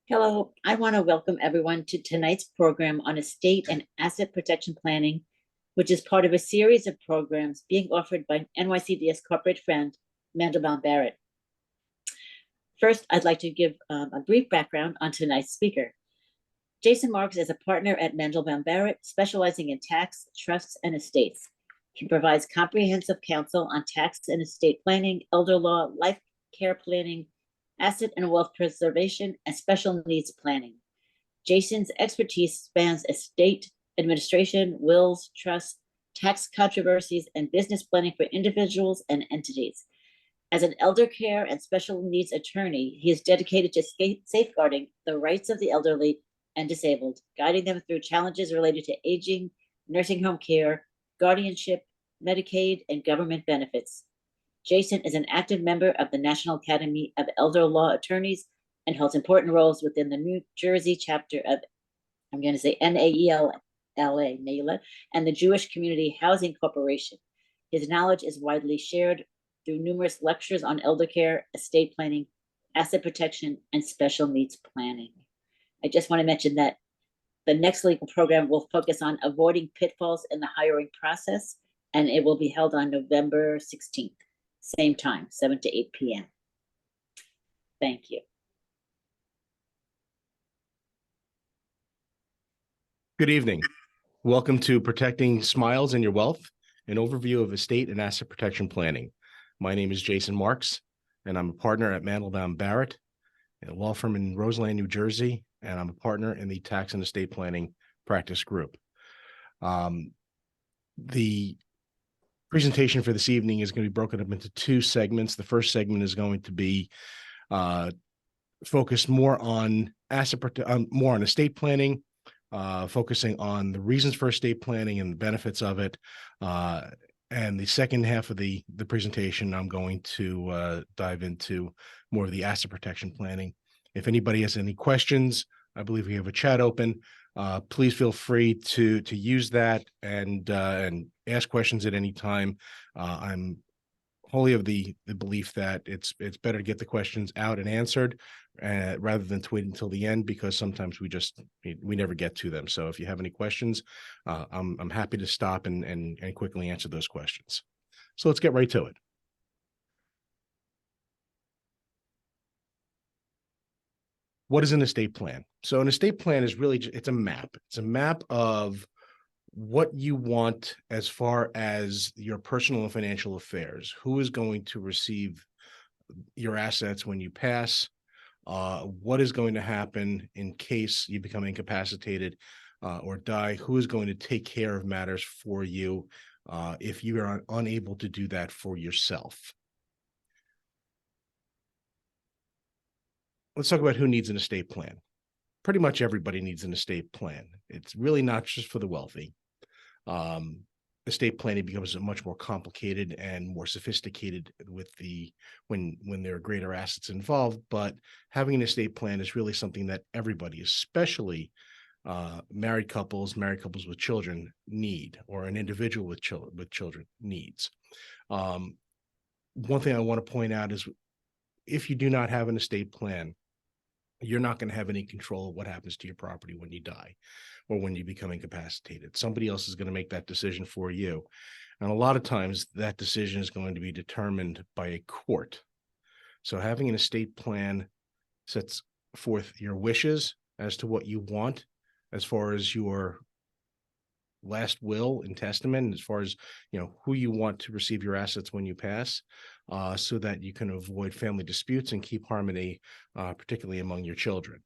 Hello, I want to welcome everyone to tonight's program on estate and asset protection planning, which is part of a series of programs being offered by NYCDS corporate friend, Mandelbaum Barrett. First, I'd like to give a brief background on tonight's speaker. Jason Marx is a partner at Mandelbaum Barrett, specializing in tax, trusts, and estates. He provides comprehensive counsel on tax and estate planning, elder law, life care planning, asset and wealth preservation, and special needs planning. Jason's expertise spans estate administration, wills, trusts, tax controversies, and business planning for individuals and entities. As an elder care and special needs attorney, he is dedicated to safeguarding the rights of the elderly and disabled, guiding them through challenges related to aging, nursing home care, guardianship, Medicaid, and government benefits. Jason is an active member of the National Academy of Elder Law Attorneys and holds important roles within the New Jersey chapter of, I'm going to say NAELA, NAELA, and the Jewish Community Housing Corporation. His knowledge is widely shared through numerous lectures on elder care, estate planning, asset protection, and special needs planning. I just want to mention that the next legal program will focus on avoiding pitfalls in the hiring process, and it will be held on November 16th, same time, 7 to 8 p.m. Thank you. Good evening. Welcome to Protecting Smiles and Your Wealth, an overview of estate and asset protection planning. My name is Jason Marx, and I'm a partner at Mandelbaum Barrett, a law firm in Roseland, New Jersey, and I'm a partner in the tax and estate planning practice group. The presentation for this evening is going to be broken up into two segments. The first segment is going to be focused more on estate planning, focusing on the reasons for estate planning and the benefits of it. And the second half of the presentation, I'm going to dive into more of the asset protection planning. If anybody has any questions, I believe we have a chat open. Please feel free to use that and ask questions at any time. I'm wholly of the belief that it's better to get the questions out and answered rather than to wait until the end, because sometimes we never get to them. So if you have any questions, I'm happy to stop and quickly answer those questions. So let's get right to it. What is an estate plan? So an estate plan is really, it's a map. It's a map of what you want as far as your personal and financial affairs. Who is going to receive your assets when you pass? What is going to happen in case you become incapacitated or die? Who is going to take care of matters for you if you are unable to do that for yourself? Let's talk about who needs an estate plan. Pretty much everybody needs an estate plan. It's really not just for the wealthy. Estate planning becomes much more complicated and more sophisticated with when there are greater assets involved. But having an estate plan is really something that everybody, especially married couples with children, need, or an individual with children needs. One thing I want to point out is, if you do not have an estate plan, you're not going to have any control of what happens to your property when you die or when you become incapacitated. Somebody else is going to make that decision for you. And a lot of times that decision is going to be determined by a court. So having an estate plan sets forth your wishes as to what you want, as far as your last will and testament, as far as who you want to receive your assets when you pass, so that you can avoid family disputes and keep harmony, particularly among your children.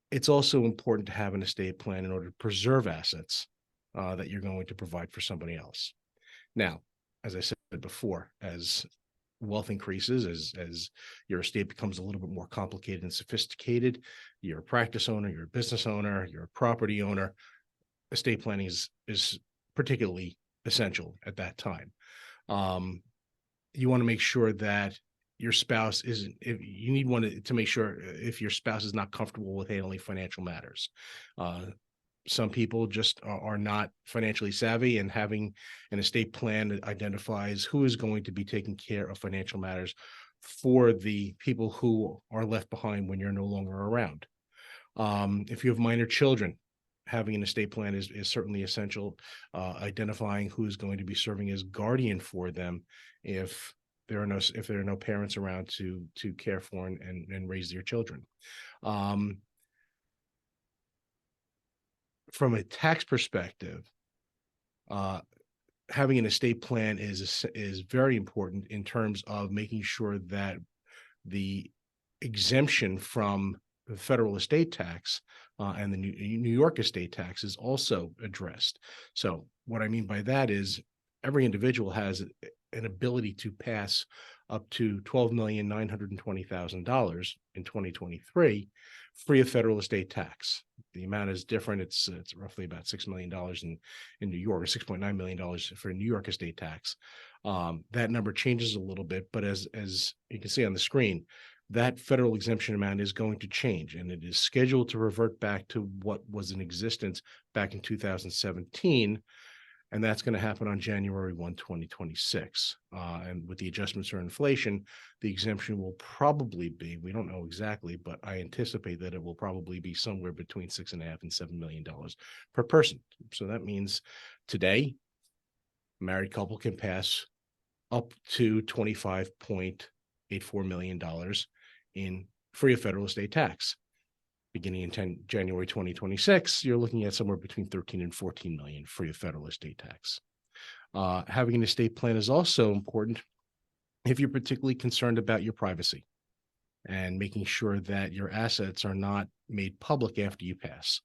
It's also important to have an estate plan in order to preserve assets that you're going to provide for somebody else. Now, as I said before, as wealth increases, as your estate becomes a little bit more complicated and sophisticated, you're a practice owner, you're a business owner, you're a property owner, estate planning is particularly essential at that time. You want to make sure that your spouse isn't, if you need one to make sure if your spouse is not comfortable with handling financial matters. Some people just are not financially savvy, and having an estate plan that identifies who is going to be taking care of financial matters for the people who are left behind when you're no longer around. If you have minor children, having an estate plan is certainly essential. Identifying who is going to be serving as guardian for them if there are no parents around to care for and raise their children. From a tax perspective, uh, having an estate plan is very important in terms of making sure that the exemption from the federal estate tax and the New York estate tax is also addressed. So what I mean by that is every individual has an ability to pass up to $12,920,000 in 2023 free of federal estate tax. The amount is different. It's roughly about $6 million in New York, or $6.9 million for New York estate tax. That number changes a little bit, but as you can see on the screen, that federal exemption amount is going to change, and it is scheduled to revert back to what was in existence back in 2017. And that's going to happen on January 1, 2026. And with the adjustments for inflation, the exemption will probably be, we don't know exactly, but I anticipate that it will probably be somewhere between $6.5 and $7 million per person. So that means today, a married couple can pass up to $25.84 million in free of federal estate tax. Beginning in January 2026, you're looking at somewhere between 13 and 14 million free of federal estate tax. Having an estate plan is also important if you're particularly concerned about your privacy and making sure that your assets are not made public after you pass.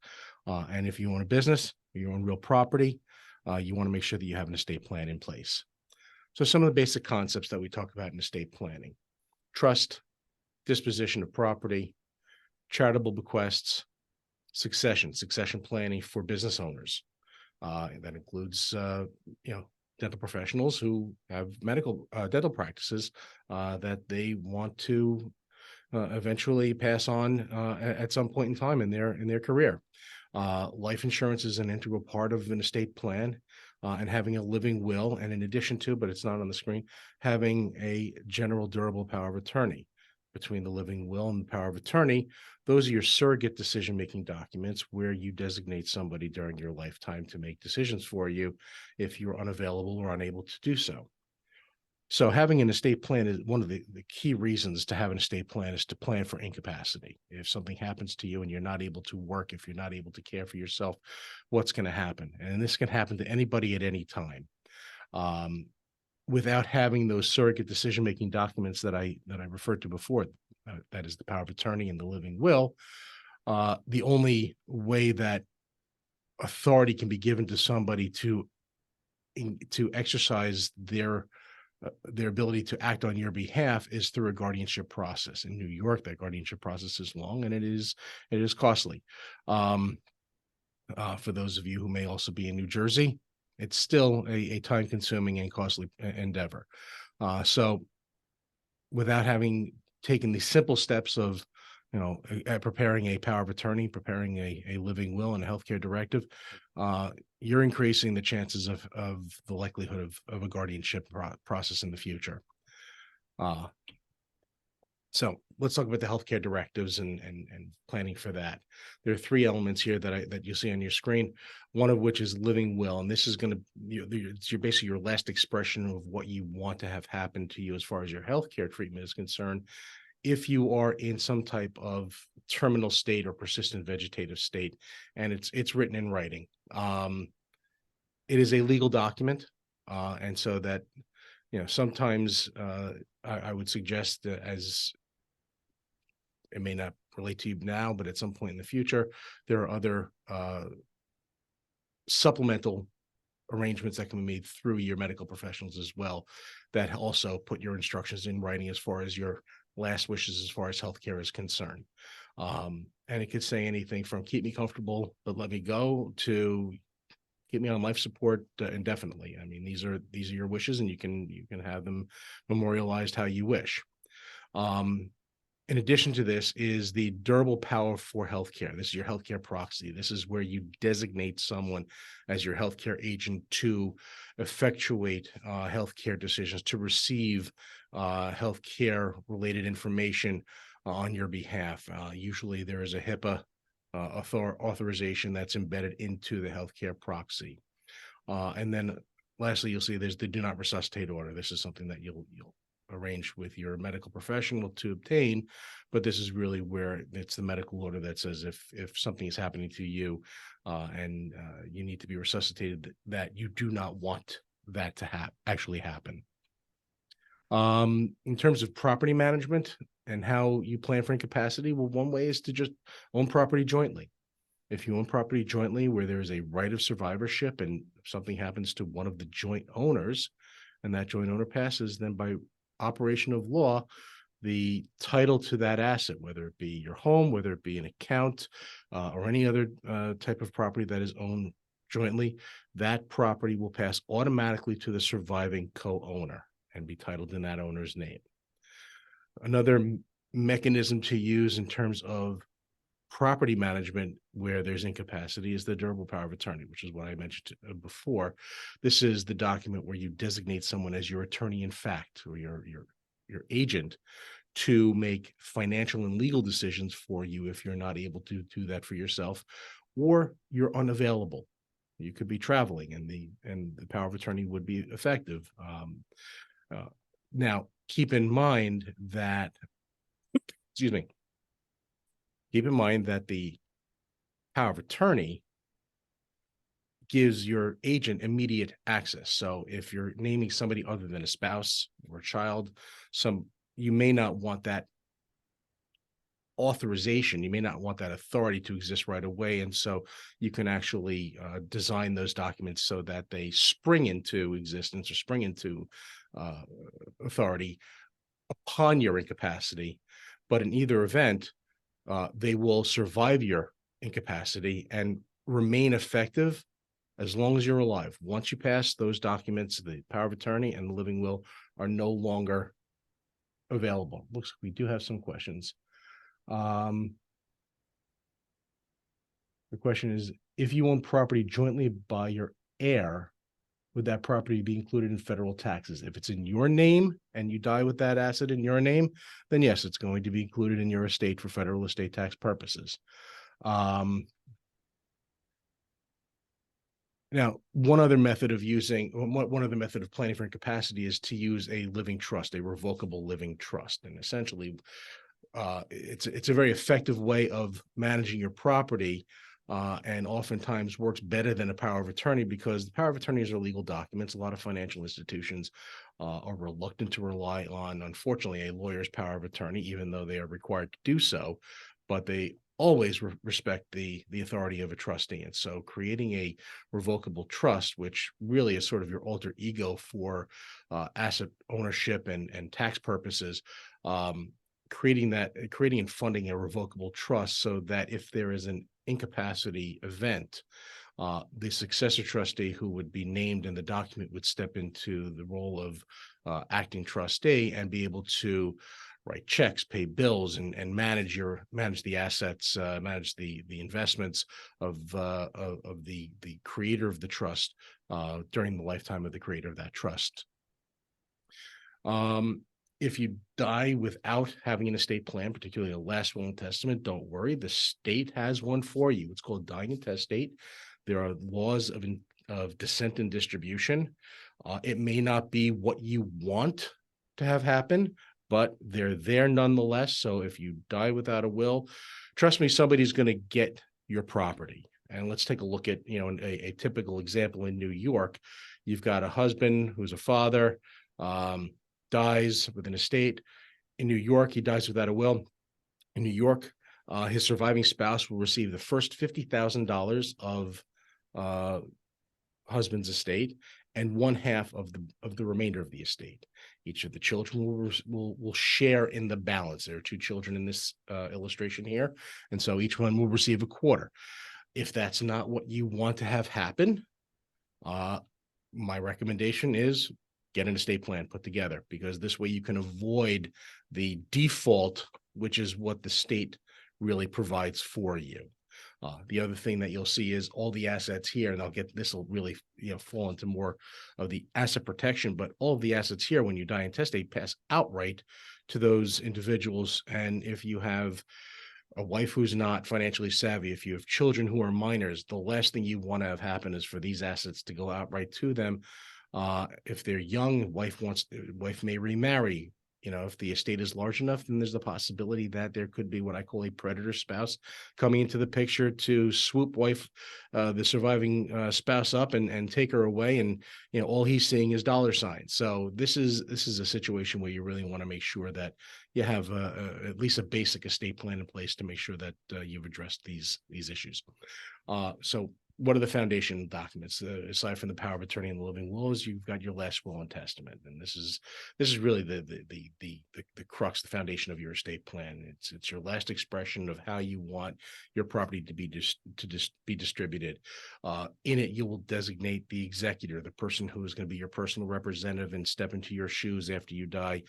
And if you own a business, or you own real property, you want to make sure that you have an estate plan in place. So some of the basic concepts that we talk about in estate planning: trust, disposition of property, charitable bequests, succession planning for business owners. That includes, dental professionals who have medical dental practices that they want to eventually pass on at some point in time in their career. Life insurance is an integral part of an estate plan, and having a living will, and in addition to, but it's not on the screen, having a general durable power of attorney. Between the living will and the power of attorney, those are your surrogate decision-making documents where you designate somebody during your lifetime to make decisions for you if you're unavailable or unable to do so. So having an estate plan is one of the key reasons to have an estate plan is to plan for incapacity. If something happens to you and you're not able to work, if you're not able to care for yourself, what's going to happen? And this can happen to anybody at any time. Without having those surrogate decision-making documents that I referred to before, that is the power of attorney and the living will, the only way that authority can be given to somebody to exercise their ability to act on your behalf is through a guardianship process. In New York, that guardianship process is long and it is costly. For those of you who may also be in New Jersey, it's still a time-consuming and costly endeavor. So without having taken the simple steps of, preparing a power of attorney, preparing a living will and a healthcare directive, you're increasing the chances of the likelihood of a guardianship process in the future. So let's talk about the healthcare directives and planning for that. There are three elements here that you see on your screen, one of which is living will. And this is going to, it's basically your last expression of what you want to have happen to you as far as your healthcare treatment is concerned. If you are in some type of terminal state or persistent vegetative state, and it's written in writing. It is a legal document. And so that, sometimes I would suggest that, as it may not relate to you now, but at some point in the future, there are other supplemental arrangements that can be made through your medical professionals as well, that also put your instructions in writing as far as your last wishes as far as healthcare is concerned. And it could say anything from keep me comfortable but let me go to keep me on life support indefinitely. I mean, these are your wishes, and you can have them memorialized how you wish. In addition to this is the durable power for healthcare. This is your healthcare proxy. This is where you designate someone as your healthcare agent to effectuate healthcare decisions, to receive healthcare related information on your behalf. Usually there is a HIPAA authorization that's embedded into the healthcare proxy. And then lastly, you'll see there's the do not resuscitate order. This is something that you'll arrange with your medical professional to obtain, but this is really where it's the medical order that says if something is happening to you and you need to be resuscitated, that you do not want that to actually happen. In terms of property management and how you plan for incapacity, well, one way is to just own property jointly. If you own property jointly where there is a right of survivorship and if something happens to one of the joint owners and that joint owner passes, then by operation of law, the title to that asset, whether it be your home, whether it be an account, or any other type of property that is owned jointly, that property will pass automatically to the surviving co-owner and be titled in that owner's name. Another mechanism to use in terms of property management where there's incapacity is the durable power of attorney, which is what I mentioned before. This is the document where you designate someone as your attorney in fact, or your agent, to make financial and legal decisions for you if you're not able to do that for yourself, or you're unavailable. You could be traveling, and the power of attorney would be effective. Now, keep in mind that, excuse me, keep in mind that the power of attorney gives your agent immediate access. So if you're naming somebody other than a spouse or a child, you may not want that authorization, you may not want that authority to exist right away. And so you can actually design those documents so that they spring into existence or spring into authority upon your incapacity. But in either event, they will survive your incapacity and remain effective as long as you're alive. Once you pass those documents, the power of attorney and the living will are no longer available. Looks like we do have some questions. The question is, if you own property jointly by your heir, would that property be included in federal taxes? If it's in your name and you die with that asset in your name, then yes, it's going to be included in your estate for federal estate tax purposes. Now, one other method of planning for incapacity is to use a living trust, a revocable living trust. And essentially, it's a very effective way of managing your property, and oftentimes works better than a power of attorney, because the power of attorneys are legal documents. A lot of financial institutions are reluctant to rely on, unfortunately, a lawyer's power of attorney, even though they are required to do so, but they always respect the authority of a trustee. And so creating a revocable trust, which really is sort of your alter ego for asset ownership and tax purposes, creating and funding a revocable trust so that if there is an incapacity event, the successor trustee who would be named in the document would step into the role of acting trustee and be able to write checks, pay bills, and manage the assets, manage the investments of the creator of the trust during the lifetime of the creator of that trust. If you die without having an estate plan, particularly a last will and testament, don't worry. The state has one for you. It's called dying intestate. There are laws of descent and distribution. It may not be what you want to have happen, but they're there nonetheless. So if you die without a will, trust me, somebody's going to get your property. And let's take a look at, a typical example in New York. You've got a husband who's a father, dies with an estate. In New York, he dies without a will. In New York, his surviving spouse will receive the first $50,000 of husband's estate and one half of the remainder of the estate. Each of the children will share in the balance. There are two children in this illustration here, and so each one will receive a quarter. If that's not what you want to have happen, my recommendation is get an estate plan put together, because this way you can avoid the default which is what the state really provides for you. The other thing that you'll see is all the assets here, and I'll get this will really fall into more of the asset protection, but all of the assets here, when you die intestate, pass outright to those individuals. And if you have a wife who's not financially savvy, if you have children who are minors, the last thing you want to have happen is for these assets to go outright to them. If they're young, wife may remarry. If the estate is large enough, then there's the possibility that there could be what I call a predator spouse coming into the picture to swoop the surviving spouse up and take her away. And all he's seeing is dollar signs. So this is a situation where you really want to make sure that you have at least a basic estate plan in place to make sure that you've addressed these issues. So what are the foundation documents aside from the power of attorney and the living wills? You've got your last will and testament, and this is really the crux, the foundation of your estate plan. It's your last expression of how you want your property to be distributed. In it, you will designate the executor, the person who is going to be your personal representative and step into your shoes after you die,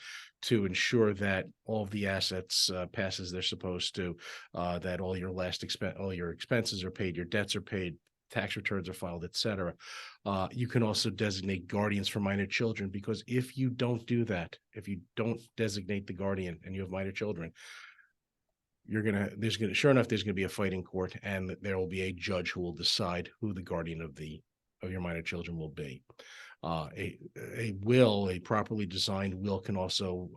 to ensure that all of the assets pass as they're supposed to, that all your expenses are paid, your debts are paid, tax returns are filed, etc. You can also designate guardians for minor children, because if you don't do that, if you don't designate the guardian and you have minor children, sure enough, there's gonna be a fight in court, and there will be a judge who will decide who the guardian of your minor children will be. A properly designed will can also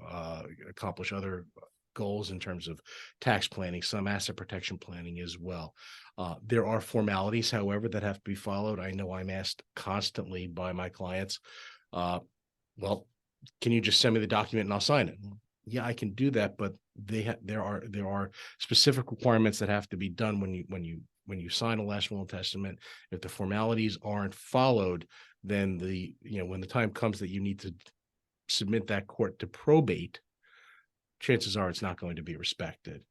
accomplish other goals in terms of tax planning, some asset protection planning as well. There are formalities, however, that have to be followed. I know I'm asked constantly by my clients, well, can you just send me the document and I'll sign it? Yeah, I can do that, but there are specific requirements that have to be done when you sign a last will and testament. If the formalities aren't followed, then when the time comes that you need to submit that court to probate, chances are it's not going to be respected.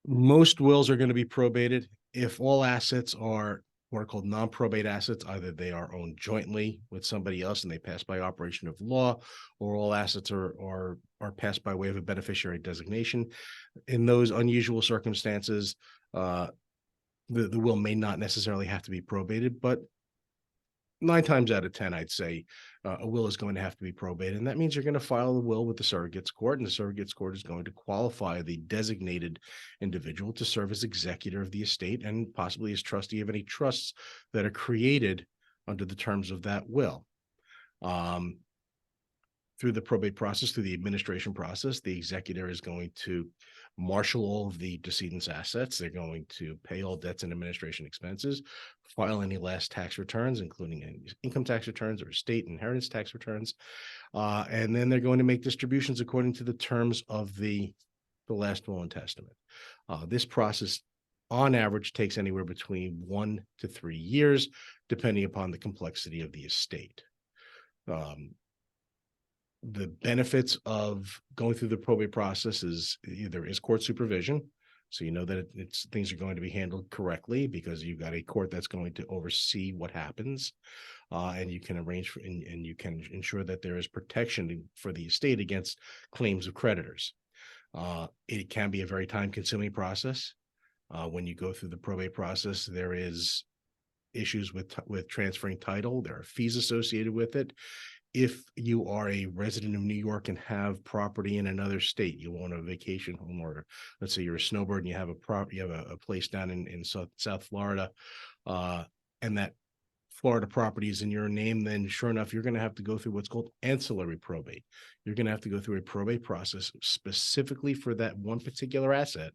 Most wills are going to be probated if all assets are what are called non-probate assets. Either they are owned jointly with somebody else and they pass by operation of law, or all assets are passed by way of a beneficiary designation. In those unusual circumstances, the will may not necessarily have to be probated, but 9 times out of 10, I'd say a will is going to have to be probated. And that means you're going to file the will with the surrogate's court, and the surrogate's court is going to qualify the designated individual to serve as executor of the estate and possibly as trustee of any trusts that are created under the terms of that will. Through the probate process, through the administration process, the executor is going to marshal all of the decedent's assets. They're going to pay all debts and administration expenses, file any last tax returns, including any income tax returns or estate inheritance tax returns. And then they're going to make distributions according to the terms of the last will and testament. This process, on average, takes anywhere between 1 to 3 years, depending upon the complexity of the estate. The benefits of going through the probate process is there is court supervision. So you know that things are going to be handled correctly because you've got a court that's going to oversee what happens. And you can arrange for, and you can ensure that there is protection for the estate against claims of creditors. It can be a very time-consuming process. When you go through the probate process, there is issues with transferring title. There are fees associated with it. If you are a resident of New York and have property in another state, you own a vacation home, or let's say you're a snowbird and you have a place down in South Florida, and that Florida property is in your name, then sure enough, you're going to have to go through what's called ancillary probate. You're going to have to go through a probate process specifically for that one particular asset.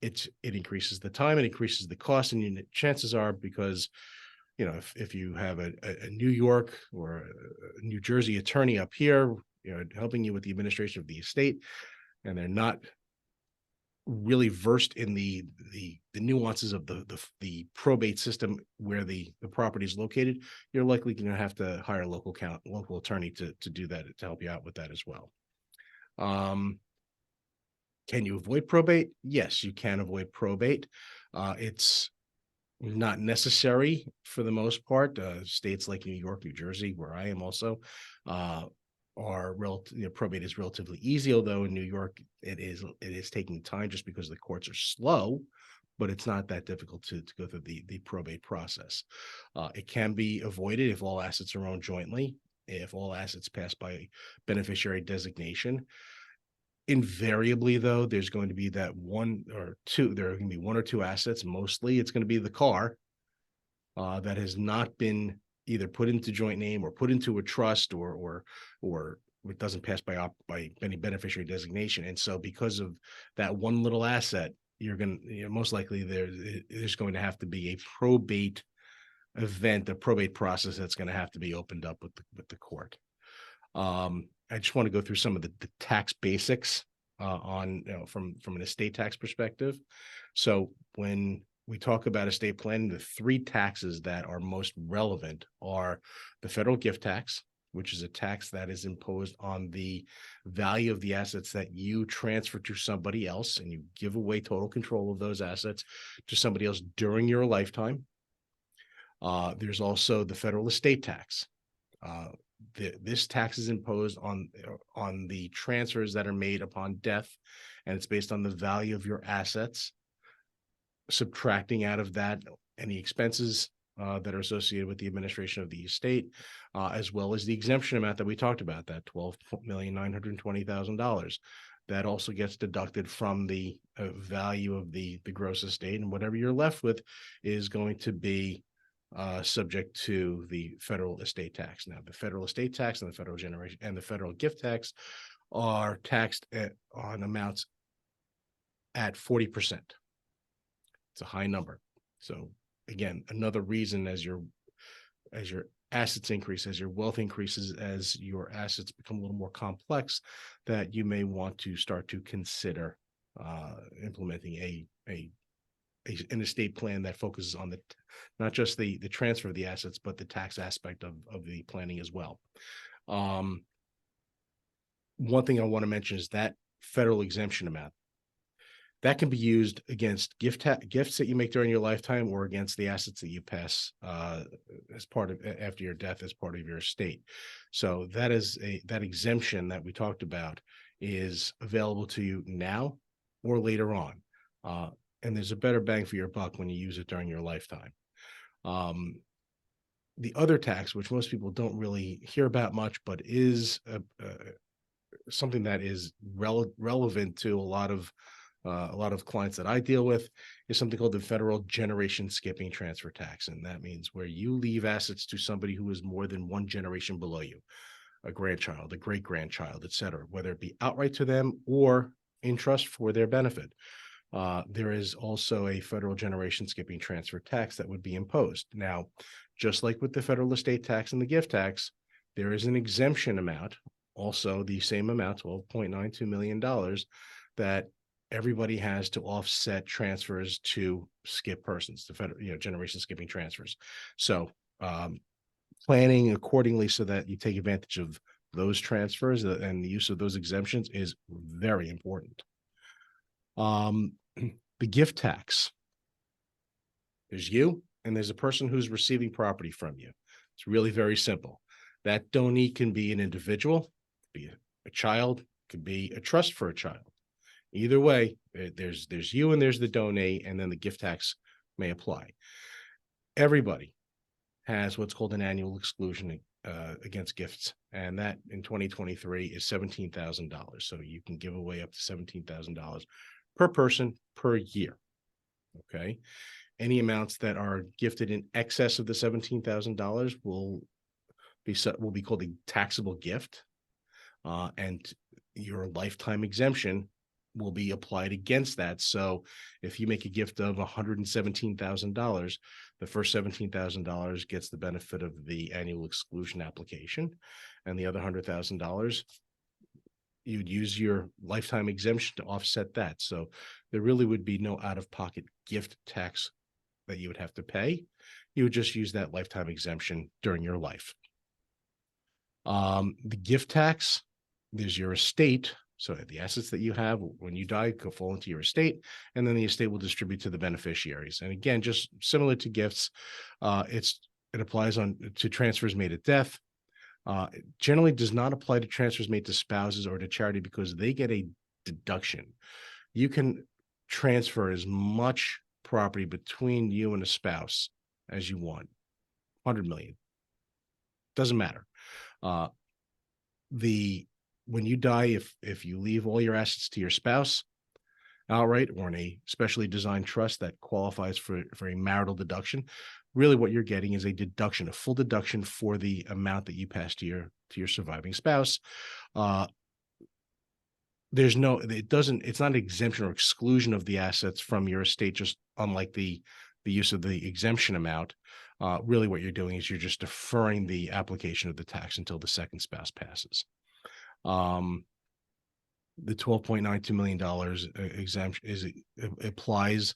It increases the time, it increases the cost, and chances are, because if you have a New York or a New Jersey attorney up here, helping you with the administration of the estate, and they're not really versed in the nuances of the probate system where the property is located, you're likely going to have to hire a local attorney to do that, to help you out with that as well. Can you avoid probate? Yes, you can avoid probate. It's not necessary for the most part. States like New York, New Jersey, where I am also, uh, are probate is relatively easy. Although in New York, it is taking time just because the courts are slow, but it's not that difficult to go through the probate process. It can be avoided if all assets are owned jointly, if all assets pass by beneficiary designation. Invariably, though, there's going to be that one or two, there are going to be one or two assets. Mostly it's going to be the car that has not been either put into joint name or put into a trust, or it doesn't pass by any beneficiary designation. And so because of that one little asset, most likely there's going to have to be a probate event, a probate process that's going to have to be opened up with the court. I just want to go through some of the tax basics on from an estate tax perspective. So when we talk about estate planning, the three taxes that are most relevant are the federal gift tax, which is a tax that is imposed on the value of the assets that you transfer to somebody else, and you give away total control of those assets to somebody else during your lifetime. There's also the federal estate tax. This tax is imposed on the transfers that are made upon death, and it's based on the value of your assets, subtracting out of that any expenses that are associated with the administration of the estate, as well as the exemption amount that we talked about, that $12,920,000. That also gets deducted from the value of the gross estate, and whatever you're left with is going to be subject to the federal estate tax. Now, the federal estate tax and the federal generation and the federal gift tax are taxed on amounts at 40%. It's a high number. So again, another reason as your assets increase, as your wealth increases, as your assets become a little more complex, that you may want to start to consider implementing an estate plan that focuses on not just the transfer of the assets, but the tax aspect of the planning as well. One thing I want to mention is that federal exemption amount that can be used against gifts that you make during your lifetime, or against the assets that you pass as part of after your death as part of your estate. So that exemption that we talked about is available to you now or later on. And there's a better bang for your buck when you use it during your lifetime. The other tax, which most people don't really hear about much, but is something that is relevant to a lot of clients that I deal with, is something called the federal generation skipping transfer tax. And that means where you leave assets to somebody who is more than one generation below you, a grandchild, a great grandchild, et cetera, whether it be outright to them or in trust for their benefit. There is also a federal generation skipping transfer tax that would be imposed. Now, just like with the federal estate tax and the gift tax, there is an exemption amount, also the same amount, $12.92 million, that everybody has to offset transfers to skip persons, the federal, generation skipping transfers. So planning accordingly so that you take advantage of those transfers and the use of those exemptions is very important. The gift tax. There's you and there's a person who's receiving property from you. It's really very simple. That donee can be an individual, be a child, could be a trust for a child. Either way, there's you and there's the donee, and then the gift tax may apply. Everybody has what's called an annual exclusion against gifts, and that in 2023 is $17,000. So you can give away up to $17,000 per person per year. Okay. Any amounts that are gifted in excess of the $17,000 will be called a taxable gift, and your lifetime exemption will be applied against that. So if you make a gift of $117,000, the first $17,000 gets the benefit of the annual exclusion application, and the other $100,000 you'd use your lifetime exemption to offset that. So there really would be no out-of-pocket gift tax that you would have to pay. You would just use that lifetime exemption during your life. The gift tax, there's your estate. So the assets that you have when you die go fall into your estate, and then the estate will distribute to the beneficiaries. And again, just similar to gifts, it applies to transfers made at death. It generally does not apply to transfers made to spouses or to charity because they get a deduction. You can transfer as much property between you and a spouse as you want. 100 million. Doesn't matter. Uh, when you die, if you leave all your assets to your spouse outright or in a specially designed trust that qualifies for a marital deduction, really what you're getting is a deduction, a full deduction for the amount that you pass to your surviving spouse. It's not an exemption or exclusion of the assets from your estate, just unlike the use of the exemption amount. Really what you're doing is you're just deferring the application of the tax until the second spouse passes. The $12.92 million exemption applies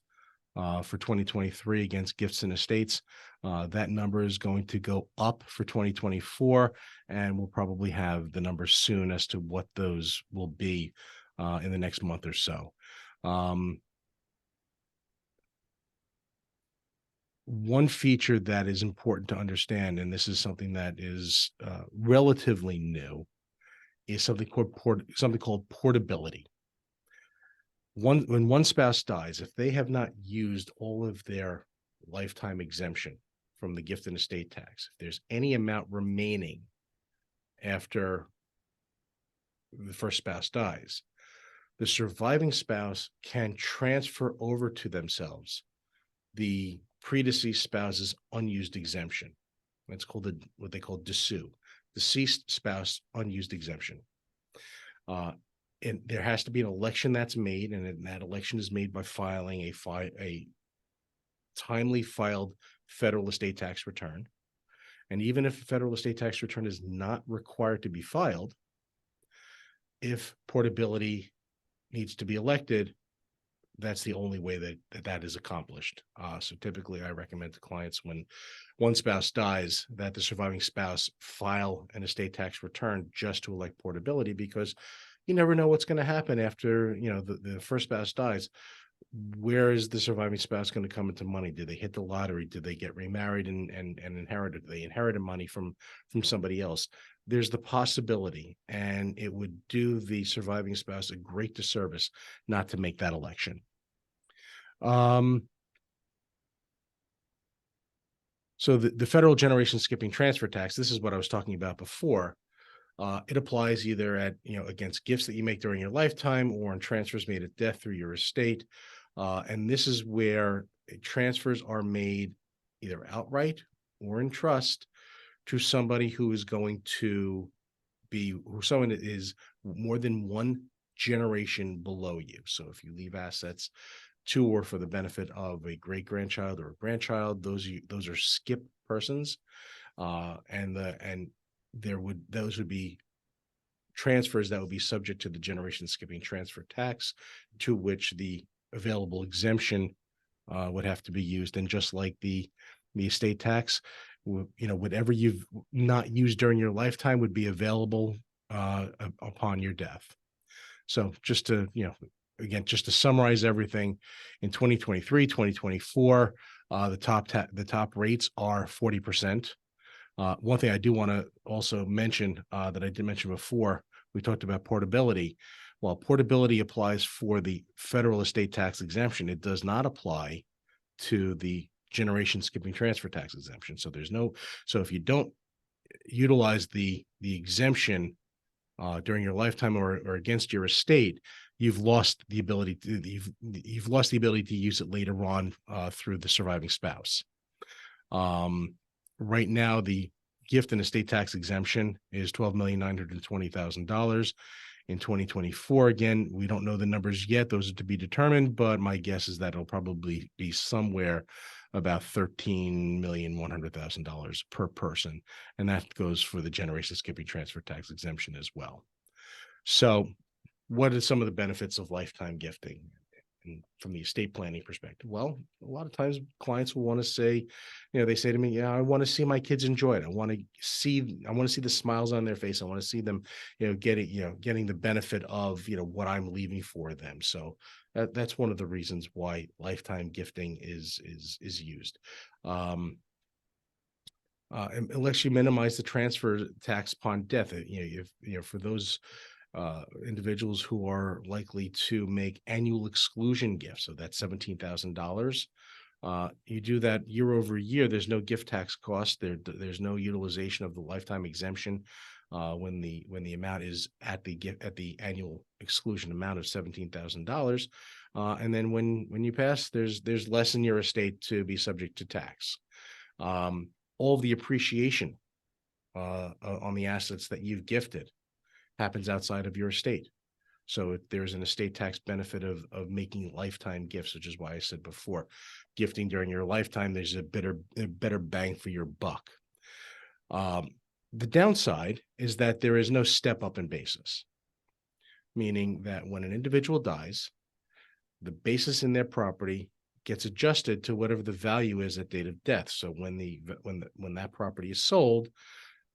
for 2023 against gifts and estates. That number is going to go up for 2024, and we'll probably have the numbers soon as to what those will be in the next month or so. One feature that is important to understand, and this is something that is relatively new, is something called portability. When one spouse dies, if they have not used all of their lifetime exemption from the gift and estate tax, if there's any amount remaining after the first spouse dies, the surviving spouse can transfer over to themselves the predeceased spouse's unused exemption. That's called what they call deceased spouse unused exemption. And there has to be an election that's made, and that election is made by filing a timely filed federal estate tax return. And even if a federal estate tax return is not required to be filed, if portability needs to be elected, that's the only way that is accomplished. So typically I recommend to clients when one spouse dies that the surviving spouse file an estate tax return just to elect portability, because you never know what's going to happen after, the first spouse dies. Where is the surviving spouse going to come into money? Did they hit the lottery? Did they get remarried and inherited? They inherited money from somebody else. There's the possibility, and it would do the surviving spouse a great disservice not to make that election. So the federal generation skipping transfer tax, this is what I was talking about before. It applies either against gifts that you make during your lifetime or in transfers made at death through your estate. And this is where transfers are made either outright or in trust to somebody who is going to someone that is more than one generation below you. So if you leave assets to or for the benefit of a great grandchild or a grandchild, those are skip persons, those would be transfers that would be subject to the generation skipping transfer tax, to which the available exemption would have to be used. And just like the estate tax, whatever you've not used during your lifetime would be available upon your death. So just to, again, just to summarize everything, in 2023, 2024, the top rates are 40%. One thing I do want to also mention that I did mention before, we talked about portability. While portability applies for the federal estate tax exemption, it does not apply to the generation skipping transfer tax exemption. So if you don't utilize the exemption during your lifetime or against your estate, you've lost the ability to use it later on through the surviving spouse. Right now, the gift and estate tax exemption is $12,920,000 in 2024. Again, we don't know the numbers yet; those are to be determined. But my guess is that it'll probably be somewhere about $13,100,000 per person, and that goes for the generation skipping transfer tax exemption as well. So, what are some of the benefits of lifetime gifting? and from the estate planning perspective? Well, a lot of times clients will want to say, they say to me, yeah, I want to see my kids enjoy it. I want to see the smiles on their face. I want to see them, getting the benefit of, what I'm leaving for them. So that's one of the reasons why lifetime gifting is used. Unless you minimize the transfer tax upon death, for those individuals who are likely to make annual exclusion gifts, so that's $17,000. You do that year over year. There's no gift tax cost. There's no utilization of the lifetime exemption when the amount is at the annual exclusion amount of $17,000. And then when you pass, there's less in your estate to be subject to tax. All of the appreciation on the assets that you've gifted happens outside of your estate. So if there's an estate tax benefit of making lifetime gifts, which is why I said before, gifting during your lifetime, there's a better bang for your buck. The downside is that there is no step up in basis, meaning that when an individual dies, the basis in their property gets adjusted to whatever the value is at date of death. So when that property is sold,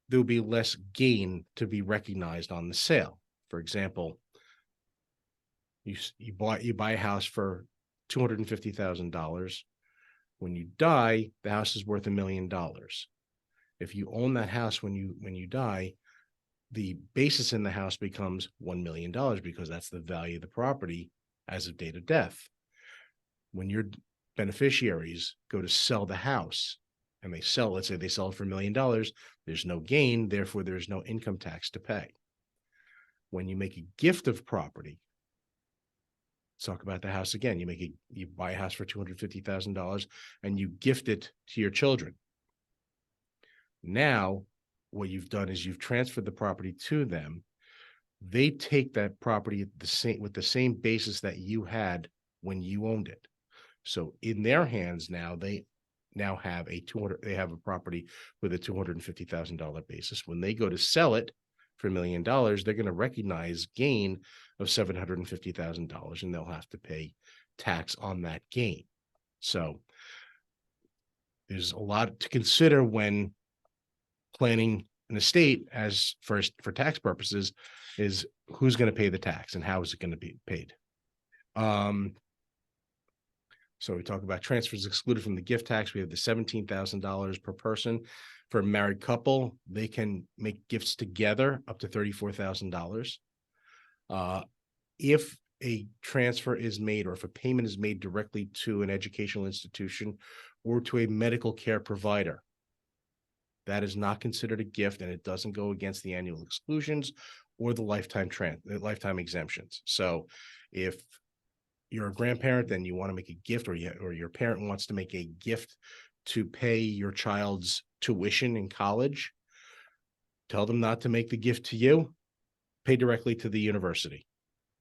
there'll be less gain to be recognized on the sale. For example, you buy a house for $250,000. When you die, the house is worth $1 million. If you own that house when you die, the basis in the house becomes $1 million because that's the value of the property as of date of death. When your beneficiaries go to sell the house and let's say they sell it for $1 million, there's no gain, therefore there's no income tax to pay. When you make a gift of property, let's talk about the house again. You buy a house for $250,000 and you gift it to your children. Now, what you've done is you've transferred the property to them. They take that property with the same basis that you had when you owned it. So in their hands now, they now have they have a property with a $250,000 basis. When they go to sell it for $1 million, they're going to recognize gain of $750,000, and they'll have to pay tax on that gain. So there's a lot to consider when planning an estate as for tax purposes, is who's going to pay the tax and how is it going to be paid. So we talk about transfers excluded from the gift tax. We have the $17,000 per person. For a married couple, they can make gifts together up to $34,000. If a transfer is made or if a payment is made directly to an educational institution or to a medical care provider, that is not considered a gift, and it doesn't go against the annual exclusions or the lifetime exemptions. So if you're a grandparent and you want to make a gift, or your parent wants to make a gift to pay your child's tuition in college, tell them not to make the gift to you, pay directly to the university,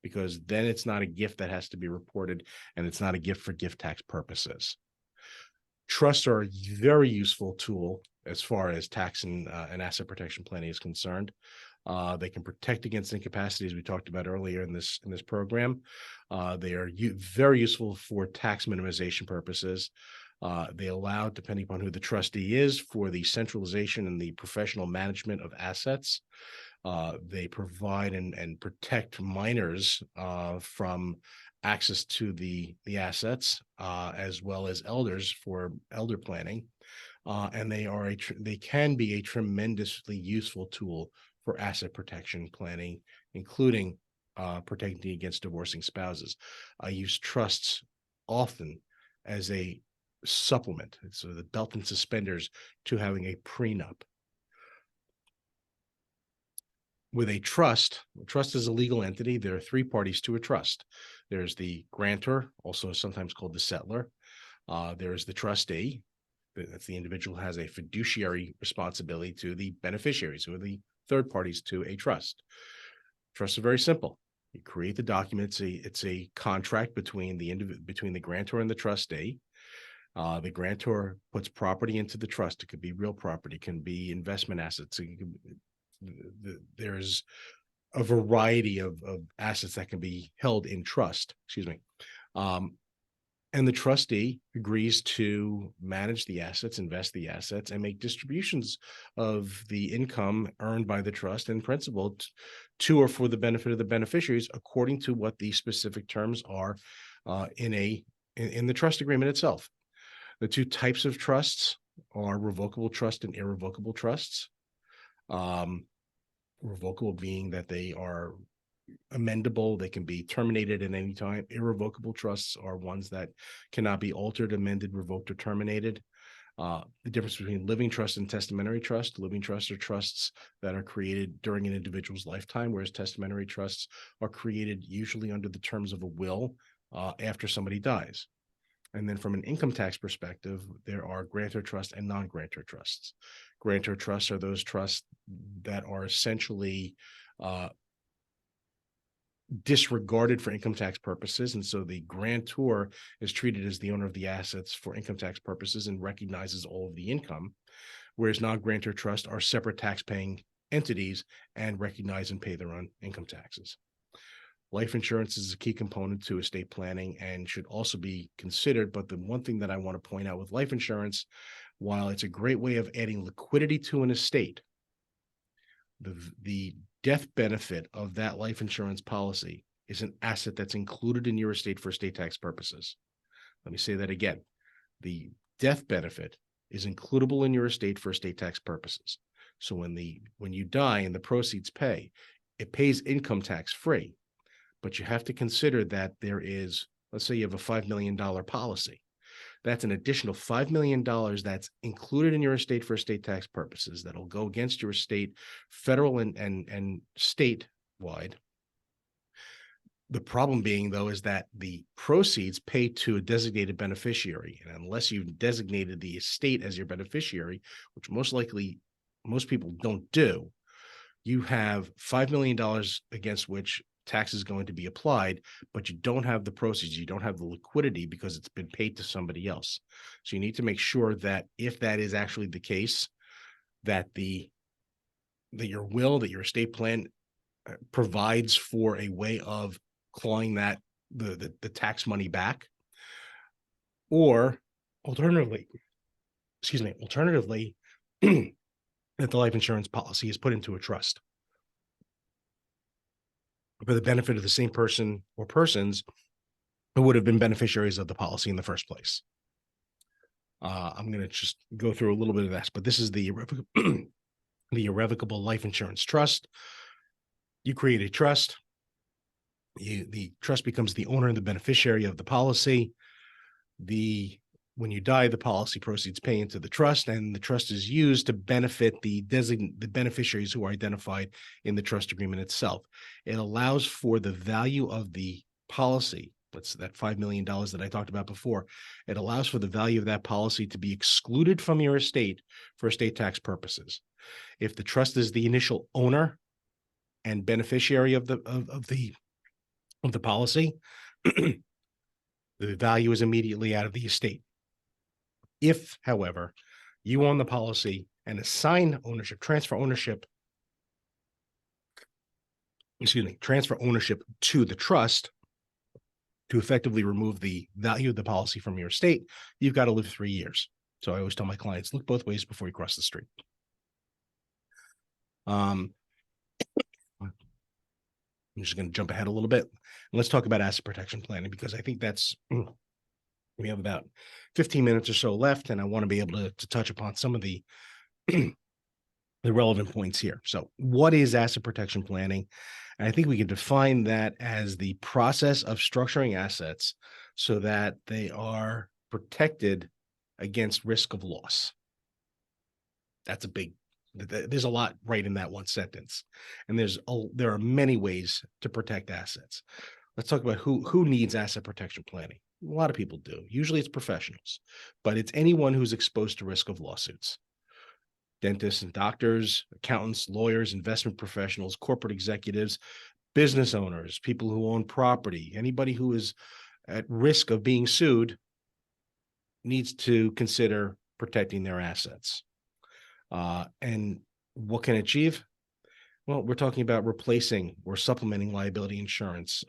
because then it's not a gift that has to be reported, and it's not a gift for gift tax purposes. Trusts are a very useful tool as far as tax and asset protection planning is concerned. They can protect against incapacity, as we talked about earlier in this program. They are very useful for tax minimization purposes. They allow, depending upon who the trustee is, for the centralization and the professional management of assets. They provide and protect minors from access to the assets, as well as elders for elder planning. And they can be a tremendously useful tool for asset protection planning, including protecting against divorcing spouses. I use trusts often as a supplement, so the belt and suspenders to having a prenup. With a trust is a legal entity. There are three parties to a trust. There's the grantor, also sometimes called the settlor. There is the trustee. That's the individual who has a fiduciary responsibility to the beneficiaries, who are the third parties to a trust. Trusts are very simple. You create the document. It's a contract between the grantor and the trustee. The grantor puts property into the trust. It could be real property, it can be investment assets. There's a variety of assets that can be held in trust. And the trustee agrees to manage the assets, invest the assets, and make distributions of the income earned by the trust and principal to or for the benefit of the beneficiaries, according to what the specific terms are in the trust agreement itself. The two types of trusts are revocable trust and irrevocable trusts. Revocable being that they are amendable, they can be terminated at any time. Irrevocable trusts are ones that cannot be altered, amended, revoked, or terminated. The difference between living trust and testamentary trust: living trusts are trusts that are created during an individual's lifetime, whereas testamentary trusts are created usually under the terms of a will after somebody dies. And then from an income tax perspective, there are grantor trusts and non-grantor trusts. Grantor trusts are those trusts that are essentially disregarded for income tax purposes. And so the grantor is treated as the owner of the assets for income tax purposes and recognizes all of the income, whereas non-grantor trusts are separate tax-paying entities and recognize and pay their own income taxes. Life insurance is a key component to estate planning and should also be considered. But the one thing that I want to point out with life insurance, while it's a great way of adding liquidity to an estate, the death benefit of that life insurance policy is an asset that's included in your estate for estate tax purposes. Let me say that again. The death benefit is includable in your estate for estate tax purposes. So when you die and the proceeds pay, it pays income tax free. But you have to consider that there is, let's say you have a $5 million policy. That's an additional $5 million that's included in your estate for estate tax purposes that'll go against your estate, federal and statewide. The problem being, though, is that the proceeds pay to a designated beneficiary. And unless you've designated the estate as your beneficiary, which most people don't do, you have $5 million against which tax is going to be applied, but you don't have the proceeds, you don't have the liquidity because it's been paid to somebody else. So you need to make sure that if that is actually the case, that your will, that your estate plan provides for a way of clawing that the tax money back, or alternatively, that the life insurance policy is put into a trust for the benefit of the same person or persons who would have been beneficiaries of the policy in the first place. I'm going to just go through a little bit of this, but this is the irrevocable life insurance trust. You create a trust. The trust becomes the owner and the beneficiary of the policy. When you die, the policy proceeds pay into the trust, and the trust is used to benefit the beneficiaries who are identified in the trust agreement itself. It allows for the value of the policy. That's that $5 million that I talked about before. It allows for the value of that policy to be excluded from your estate for estate tax purposes. If the trust is the initial owner and beneficiary of the policy, the value is immediately out of the estate. If, however, you own the policy and transfer ownership to the trust to effectively remove the value of the policy from your estate, you've got to live 3 years. So I always tell my clients, look both ways before you cross the street. I'm just going to jump ahead a little bit. And let's talk about asset protection planning, because I think we have about 15 minutes or so left, and I want to be able to touch upon some of the relevant points here. So what is asset protection planning? And I think we can define that as the process of structuring assets so that they are protected against risk of loss. There's a lot right in that one sentence. And there are many ways to protect assets. Let's talk about who needs asset protection planning. A lot of people do. Usually it's professionals, but it's anyone who's exposed to risk of lawsuits. Dentists and doctors, accountants, lawyers, investment professionals, corporate executives, business owners, people who own property, anybody who is at risk of being sued needs to consider protecting their assets. And what can achieve? Well, we're talking about replacing or supplementing liability insurance,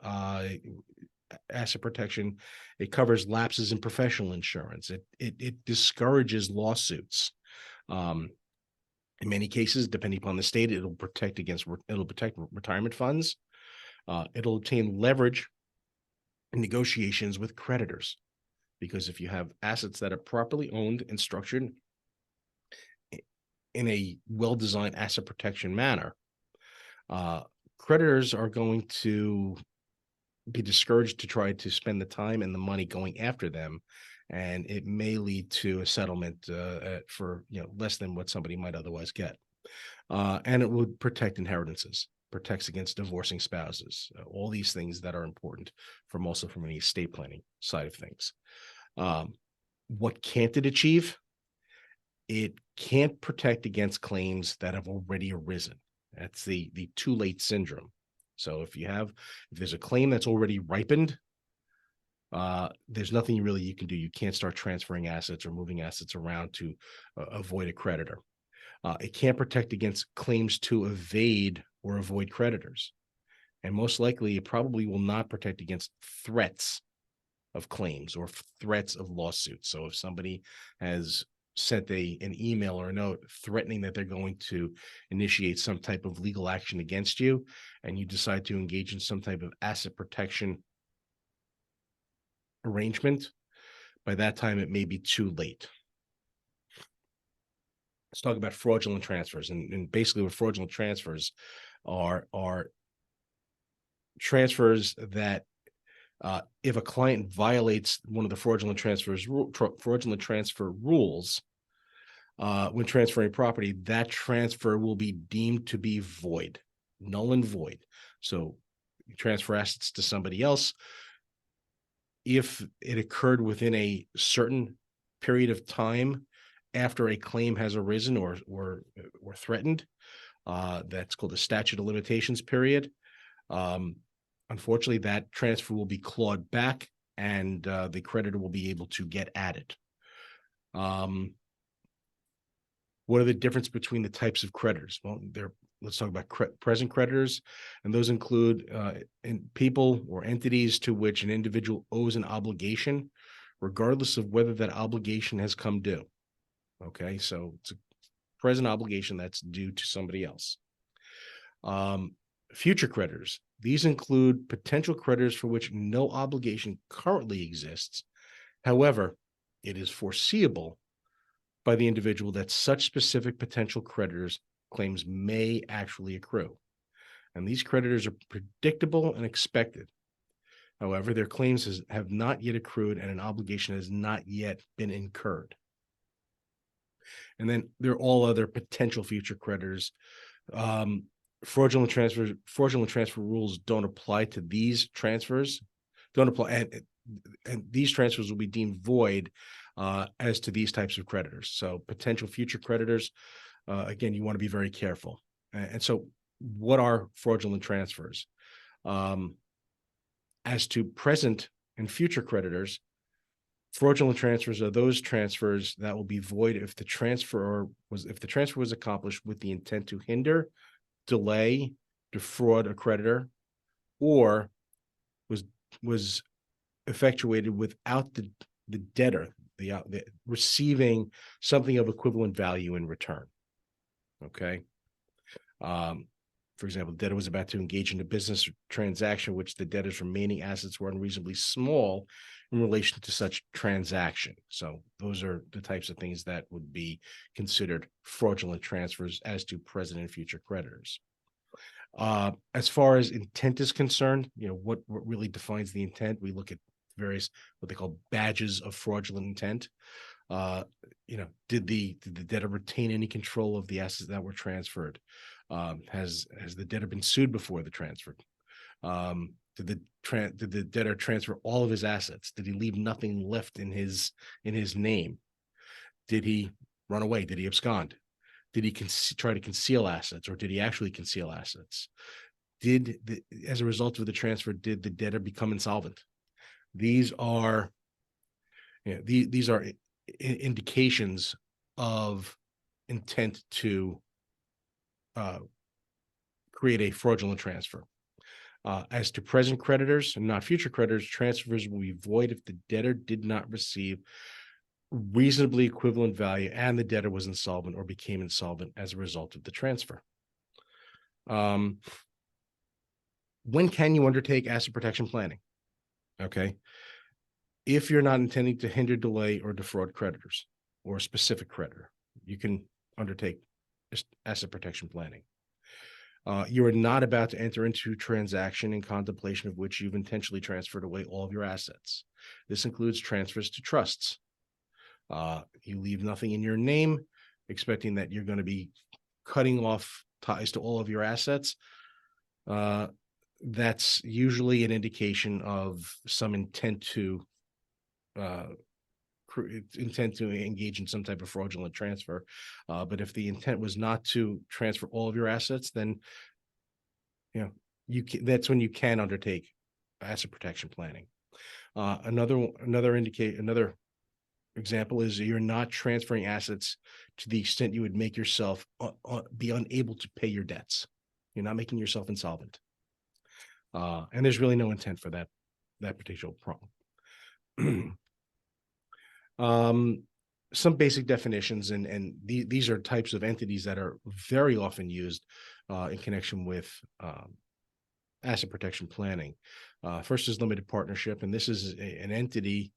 asset protection. It covers lapses in professional insurance. It discourages lawsuits. In many cases, depending upon the state, it'll protect retirement funds. It'll obtain leverage in negotiations with creditors, because if you have assets that are properly owned and structured in a well-designed asset protection manner, creditors are going to be discouraged to try to spend the time and the money going after them, and it may lead to a settlement for less than what somebody might otherwise get. And it would protect inheritances, protects against divorcing spouses, all these things that are important from an estate planning side of things. What can't it achieve? It can't protect against claims that have already arisen. That's the too late syndrome. So if there's a claim that's already ripened, there's nothing you can do. You can't start transferring assets or moving assets around to avoid a creditor. It can't protect against claims to evade or avoid creditors. And most likely, it probably will not protect against threats of claims or threats of lawsuits. So if somebody has sent an email or a note threatening that they're going to initiate some type of legal action against you, and you decide to engage in some type of asset protection arrangement, by that time it may be too late. Let's talk about fraudulent transfers. And basically what fraudulent transfers are transfers that if a client violates one of the fraudulent transfer rules when transferring property, that transfer will be deemed to be void, null and void. So you transfer assets to somebody else. If it occurred within a certain period of time after a claim has arisen or threatened, that's called the statute of limitations period. Unfortunately, that transfer will be clawed back, and the creditor will be able to get at it. What are the difference between the types of creditors? Well, let's talk about present creditors, and those include people or entities to which an individual owes an obligation, regardless of whether that obligation has come due. Okay, so it's a present obligation that's due to somebody else. Future creditors. These include potential creditors for which no obligation currently exists. However, it is foreseeable by the individual that such specific potential creditors' claims may actually accrue. And these creditors are predictable and expected. However, their claims have not yet accrued and an obligation has not yet been incurred. And then there are all other potential future creditors. Fraudulent transfer rules don't apply to these transfers. Don't apply, and these transfers will be deemed void as to these types of creditors. So potential future creditors, again, you want to be very careful. And so what are fraudulent transfers? As to present and future creditors, fraudulent transfers are those transfers that will be void if the transfer was accomplished with the intent to hinder, delay, defraud a creditor, or was effectuated without the debtor receiving something of equivalent value in return. Okay. For example, the debtor was about to engage in a business transaction which the debtor's remaining assets were unreasonably small in relation to such transaction. So those are the types of things that would be considered fraudulent transfers as to present and future creditors. As far as intent is concerned, what really defines the intent, we look at various what they call badges of fraudulent intent. Did the debtor retain any control of the assets that were transferred? Has the debtor been sued before the transfer? Did the debtor transfer all of his assets? Did he leave nothing left in his name? Did he run away? Did he abscond? Did he try to conceal assets, or did he actually conceal assets? As a result of the transfer, did the debtor become insolvent? These are indications of intent to create a fraudulent transfer. As to present creditors and not future creditors, transfers will be void if the debtor did not receive reasonably equivalent value and the debtor was insolvent or became insolvent as a result of the transfer. When can you undertake asset protection planning? Okay. If you're not intending to hinder, delay, or defraud creditors or a specific creditor, you can undertake asset protection planning. You are not about to enter into transaction in contemplation of which you've intentionally transferred away all of your assets. This includes transfers to trusts. You leave nothing in your name, expecting that you're going to be cutting off ties to all of your assets. That's usually an indication of some intent to engage in some type of fraudulent transfer. But if the intent was not to transfer all of your assets, then that's when you can undertake asset protection planning. Another example is you're not transferring assets to the extent you would make yourself be unable to pay your debts. You're not making yourself insolvent. And there's really no intent for that particular problem. Some basic definitions, and these are types of entities that are very often used in connection with asset protection planning. First is limited partnership, and this is an entity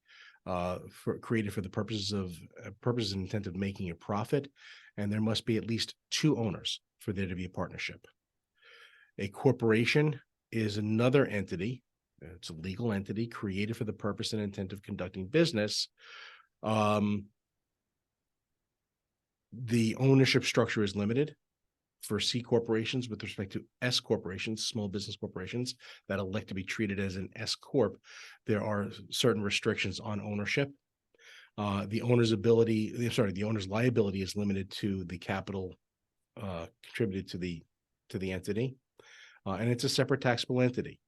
created for the purposes and intent of making a profit, and there must be at least two owners for there to be a partnership. A corporation is another entity. It's a legal entity created for the purpose and intent of conducting business. The ownership structure is limited for C corporations. With respect to S corporations, small business corporations that elect to be treated as an S corp, there are certain restrictions on ownership. The owner's liability is limited to the capital contributed to the entity, and it's a separate taxable entity.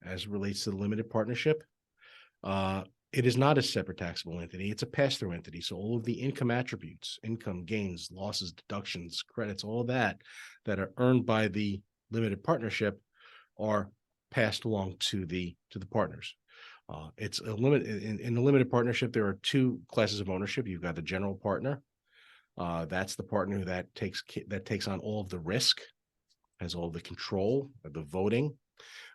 As it relates to the limited partnership, it is not a separate taxable entity. It's a pass-through entity. So all of the income attributes, income, gains, losses, deductions, credits, all that are earned by the limited partnership are passed along to the partners. It's a limit in the limited partnership. There are two classes of ownership. You've got the general partner. That's the partner that takes on all of the risk, has all the control, the voting.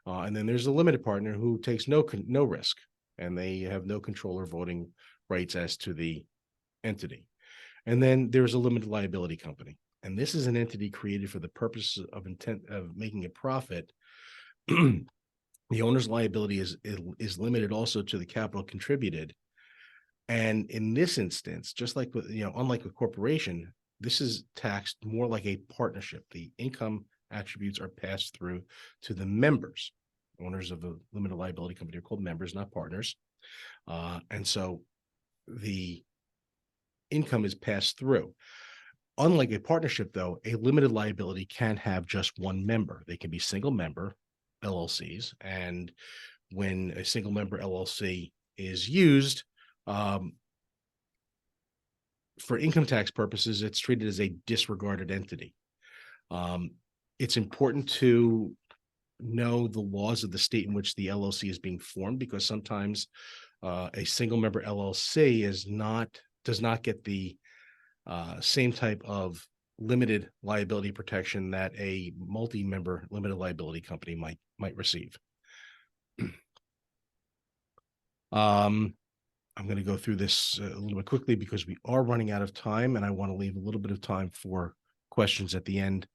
And then there's a limited partner who takes no risk, and they have no control or voting rights as to the entity. And then there's a limited liability company. And this is an entity created for the purpose of intent of making a profit. The owner's liability is limited also to the capital contributed. And in this instance, just like unlike a corporation, this is taxed more like a partnership. The income attributes are passed through to the members. Owners of a limited liability company are called members, not partners. And so the income is passed through. Unlike a partnership, though, a limited liability can have just one member. They can be single member LLCs. And when a single member LLC is used, for income tax purposes, it's treated as a disregarded entity. It's important to know the laws of the state in which the LLC is being formed, because sometimes a single member LLC does not get the same type of limited liability protection that a multi-member limited liability company might receive. I'm going to go through this a little bit quickly because we are running out of time, and I want to leave a little bit of time for questions at the end.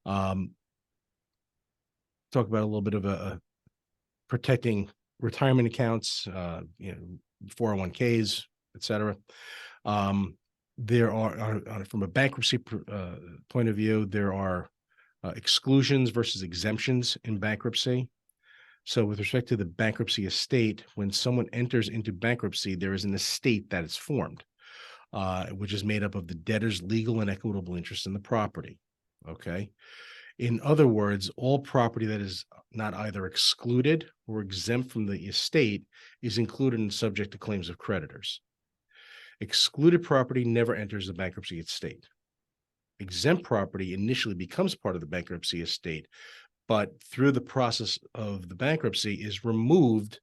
Talk about a little bit of protecting retirement accounts, 401ks, et cetera. There are, from a bankruptcy point of view, there are exclusions versus exemptions in bankruptcy. So with respect to the bankruptcy estate, when someone enters into bankruptcy, there is an estate that is formed, which is made up of the debtor's legal and equitable interest in the property. Okay. In other words, all property that is not either excluded or exempt from the estate is included and subject to claims of creditors. Excluded property never enters the bankruptcy estate. Exempt property initially becomes part of the bankruptcy estate, but through the process of the bankruptcy is removed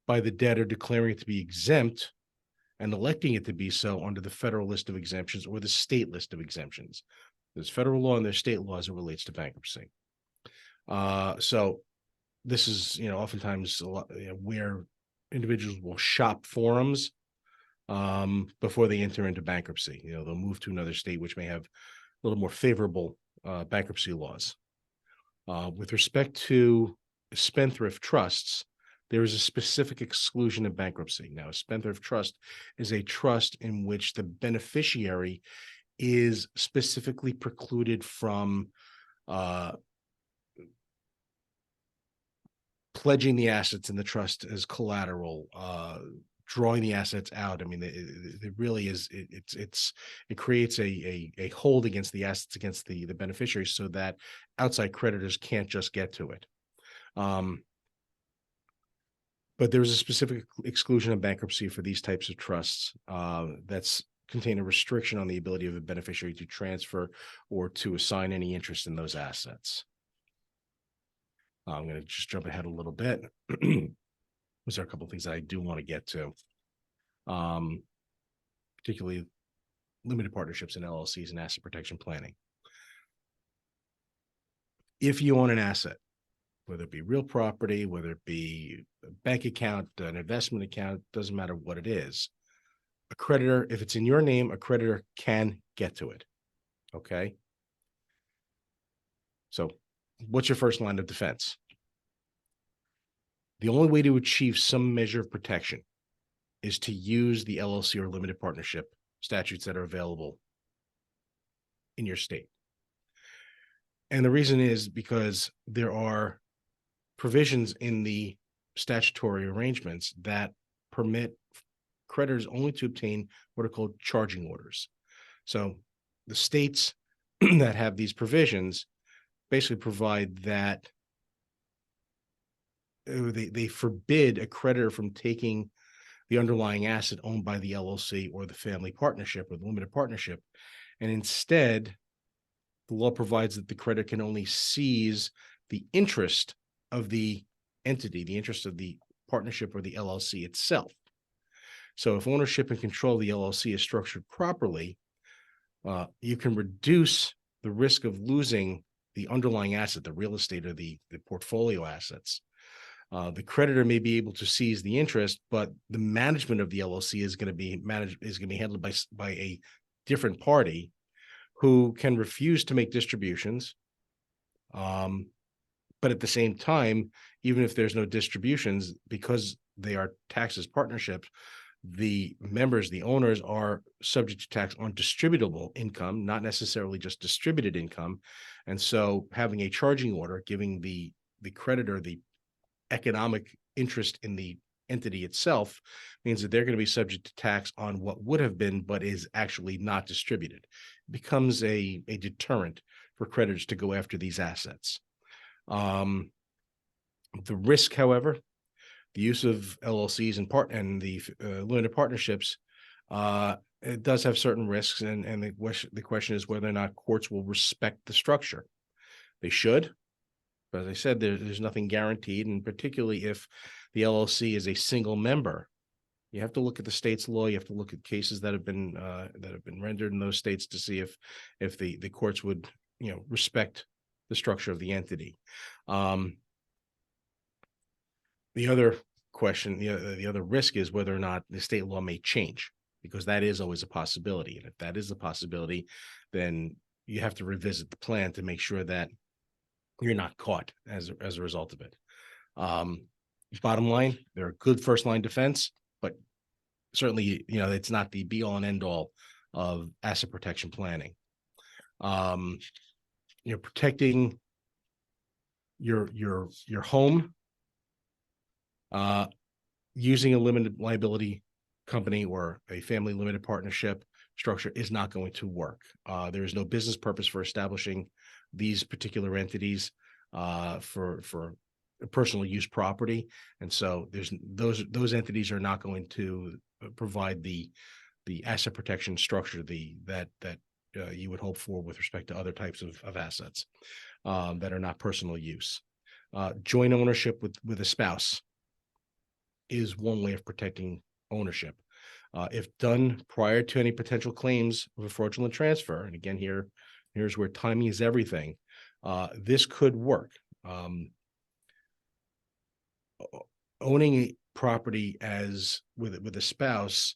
by the debtor declaring it to be exempt and electing it to be so under the federal list of exemptions or the state list of exemptions. There's federal law and there's state law as it relates to bankruptcy. So this is, oftentimes a lot, where individuals will shop forums before they enter into bankruptcy. They'll move to another state which may have a little more favorable bankruptcy laws. With respect to spendthrift trusts, there is a specific exclusion of bankruptcy. Now, a spendthrift trust is a trust in which the beneficiary is specifically precluded from pledging the assets in the trust as collateral, drawing the assets out. I mean, it really is. It creates a hold against the assets against the beneficiary, so that outside creditors can't just get to it. But there's a specific exclusion of bankruptcy for these types of trusts that's contain a restriction on the ability of a beneficiary to transfer or to assign any interest in those assets. I'm going to just jump ahead a little bit. Those are a couple of things that I do want to get to, particularly limited partnerships and LLCs and asset protection planning. If you own an asset, whether it be real property, whether it be a bank account, an investment account, doesn't matter what it is, a creditor, if it's in your name, a creditor can get to it. Okay. So what's your first line of defense? The only way to achieve some measure of protection is to use the LLC or limited partnership statutes that are available in your state. And the reason is because there are provisions in the statutory arrangements that permit creditors only to obtain what are called charging orders. So the states that have these provisions basically provide that they forbid a creditor from taking the underlying asset owned by the LLC or the family partnership or the limited partnership. And instead, the law provides that the creditor can only seize the interest of the entity, the interest of the partnership or the LLC itself. So if ownership and control of the LLC is structured properly, you can reduce the risk of losing the underlying asset, the real estate or the portfolio assets. The creditor may be able to seize the interest, but the management of the LLC is going to be handled by a different party who can refuse to make distributions. But at the same time, even if there's no distributions, because they are taxed as partnerships, the members, the owners, are subject to tax on distributable income, not necessarily just distributed income. And so having a charging order, giving the creditor the economic interest in the entity itself, means that they're going to be subject to tax on what would have been, but is actually not distributed. It becomes a deterrent for creditors to go after these assets. The risk, however, the use of LLCs and the limited partnerships, it does have certain risks, and the question is whether or not courts will respect the structure. They should, but as I said, there's nothing guaranteed, and particularly if the LLC is a single member, you have to look at the state's law. You have to look at cases that have been rendered in those states to see if the courts would respect the structure of the entity. The other question, the other risk is whether or not the state law may change, because that is always a possibility. And if that is a possibility, then you have to revisit the plan to make sure that you're not caught as a result of it. Bottom line, they're a good first line defense, but certainly, it's not the be all and end all of asset protection planning. Protecting your home, using a limited liability company or a family limited partnership structure is not going to work. There is no business purpose for establishing these particular entities for personal use property, and so there's those entities are not going to provide the asset protection structure that you would hope for with respect to other types of assets that are not personal use. Joint ownership with a spouse is one way of protecting ownership. If done prior to any potential claims of a fraudulent transfer, and again, here's where timing is everything, this could work. Owning a property as with a spouse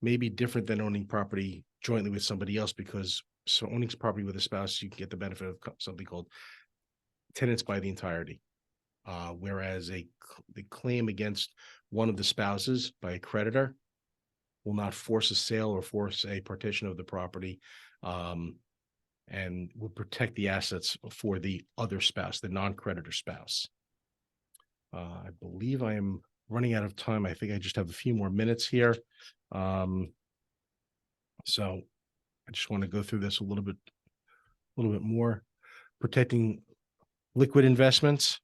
may be different than owning property jointly with somebody else, because owning property with a spouse, you can get the benefit of something called tenants by the entirety. Whereas the claim against one of the spouses by a creditor will not force a sale or force a partition of the property, and will protect the assets for the other spouse, the non-creditor spouse. I believe I am running out of time. I think I just have a few more minutes here. So I just want to go through this a little bit more. Protecting liquid investments.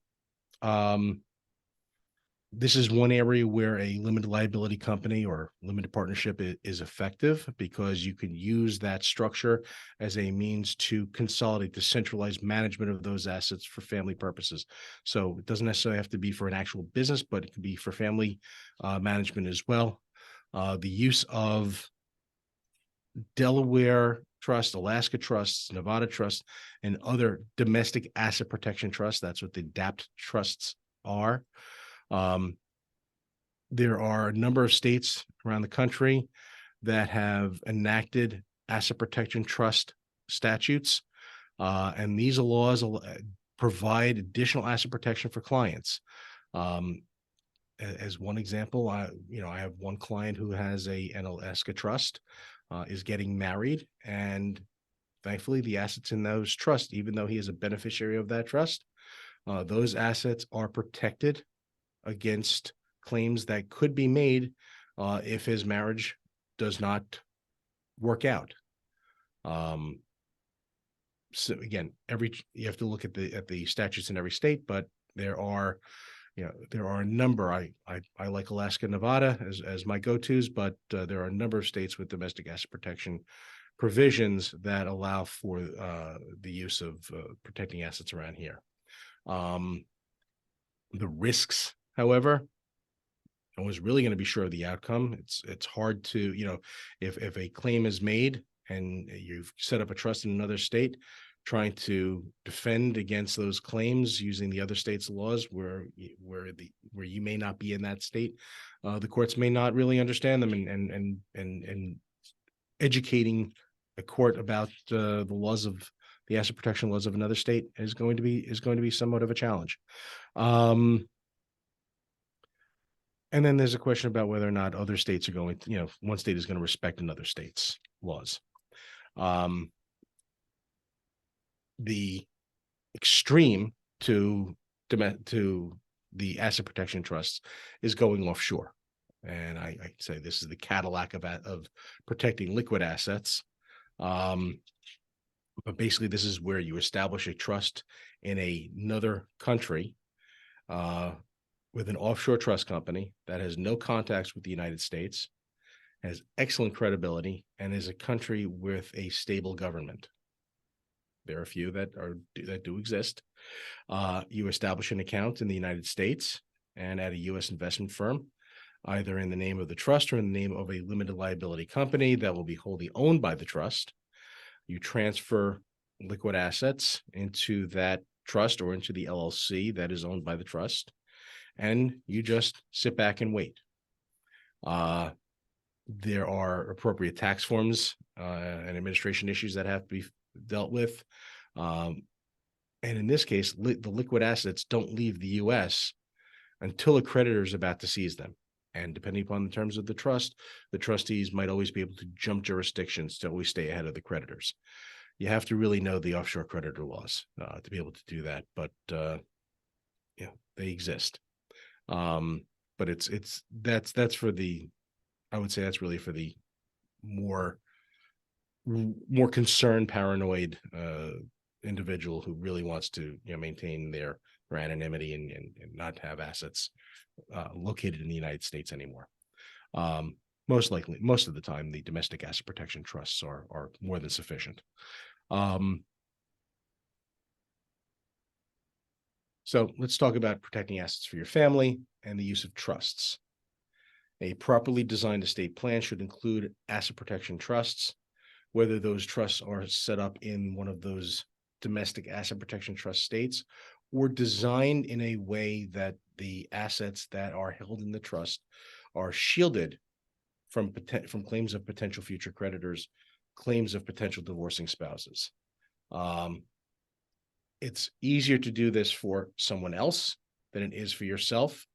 This is one area where a limited liability company or limited partnership is effective, because you can use that structure as a means to consolidate the centralized management of those assets for family purposes. So it doesn't necessarily have to be for an actual business, but it can be for family management as well. The use of Delaware Trust, Alaska Trusts, Nevada Trust, and other domestic asset protection trusts. That's what the DAPT trusts are. There are a number of states around the country that have enacted asset protection trust statutes, and these laws provide additional asset protection for clients. As one example, I have one client who has an Alaska trust, is getting married, and thankfully the assets in those trusts, even though he is a beneficiary of that trust, those assets are protected against claims that could be made if his marriage does not work out. So again, you have to look at the statutes in every state, but there are a number. I like Alaska, Nevada as my go-tos, but there are a number of states with domestic asset protection provisions that allow for the use of protecting assets around here. The risks, however, no one's really going to be sure of the outcome. It's hard to, if a claim is made and you've set up a trust in another state, trying to defend against those claims using the other state's laws where you may not be in that state, the courts may not really understand them, and educating a court about the laws of the asset protection laws of another state is going to be somewhat of a challenge. And then there's a question about whether or not other states are going to, one state is going to respect another state's laws. The extreme to the asset protection trusts is going offshore. And I say this is the Cadillac of protecting liquid assets. But basically, this is where you establish a trust in another country with an offshore trust company that has no contacts with the United States, has excellent credibility, and is a country with a stable government. There are a few that do exist. You establish an account in the United States and at a U.S. investment firm, either in the name of the trust or in the name of a limited liability company that will be wholly owned by the trust. You transfer liquid assets into that trust or into the LLC that is owned by the trust, and you just sit back and wait. There are appropriate tax forms and administration issues that have to be dealt with. And in this case, the liquid assets don't leave the U.S. until a creditor is about to seize them. And depending upon the terms of the trust, the trustees might always be able to jump jurisdictions to always stay ahead of the creditors. You have to really know the offshore creditor laws to be able to do that, but they exist. But that's for the, I would say that's really for the more concerned, paranoid individual who really wants to maintain their anonymity and not have assets located in the United States anymore. Most of the time, the domestic asset protection trusts are more than sufficient. So let's talk about protecting assets for your family and the use of trusts. A properly designed estate plan should include asset protection trusts, whether those trusts are set up in one of those domestic asset protection trust states or designed in a way that the assets that are held in the trust are shielded from claims of potential future creditors, claims of potential divorcing spouses. It's easier to do this for someone else than it is for yourself,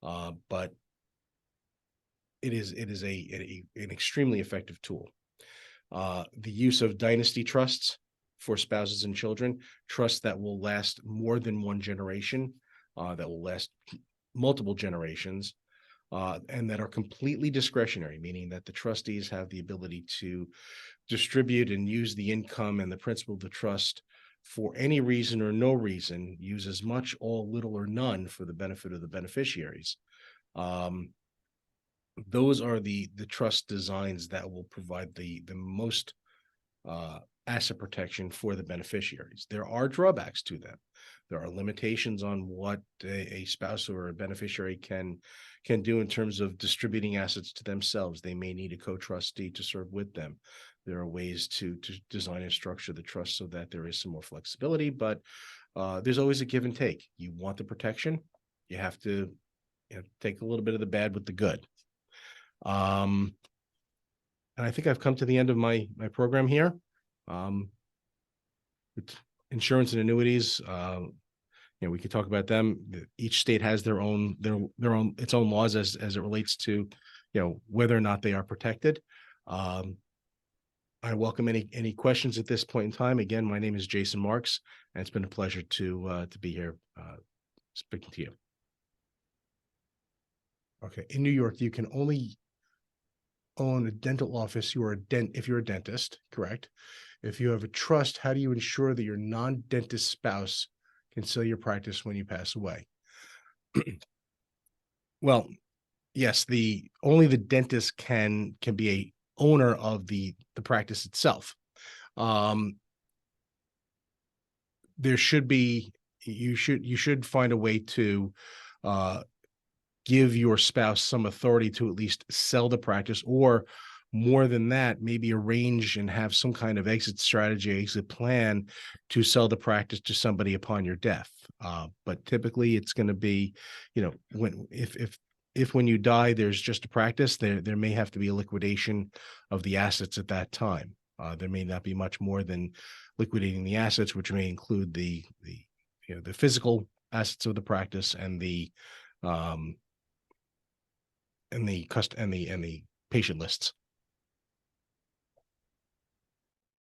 but it is an extremely effective tool. The use of dynasty trusts for spouses and children, trusts that will last more than one generation, that will last multiple generations, and that are completely discretionary, meaning that the trustees have the ability to distribute and use the income and the principal of the trust for any reason or no reason, use as much, all, little, or none for the benefit of the beneficiaries. Those are the trust designs that will provide the most asset protection for the beneficiaries. There are drawbacks to them. There are limitations on what a spouse or a beneficiary can do in terms of distributing assets to themselves. They may need a co-trustee to serve with them. There are ways to design and structure the trust so that there is some more flexibility, but there's always a give and take. You want the protection, you have to take a little bit of the bad with the good. And I think I've come to the end of my program here. Insurance and annuities, we could talk about them. Each state has their own its own laws as it relates to whether or not they are protected. I welcome any questions at this point in time. Again, my name is Jason Marx, and it's been a pleasure to be here speaking to you. Okay, in New York, you can only own a dental office if you're a dentist, correct? If you have a trust, how do you ensure that your non-dentist spouse can sell your practice when you pass away? Well, yes, only the dentist can be a owner of the practice itself. There should be you should find a way to give your spouse some authority to at least sell the practice, or more than that, maybe arrange and have some kind of exit strategy, exit plan to sell the practice to somebody upon your death. But typically it's going to be, when you die, there's just a practice, there may have to be a liquidation of the assets at that time. There may not be much more than liquidating the assets, which may include the physical assets of the practice and the patient lists.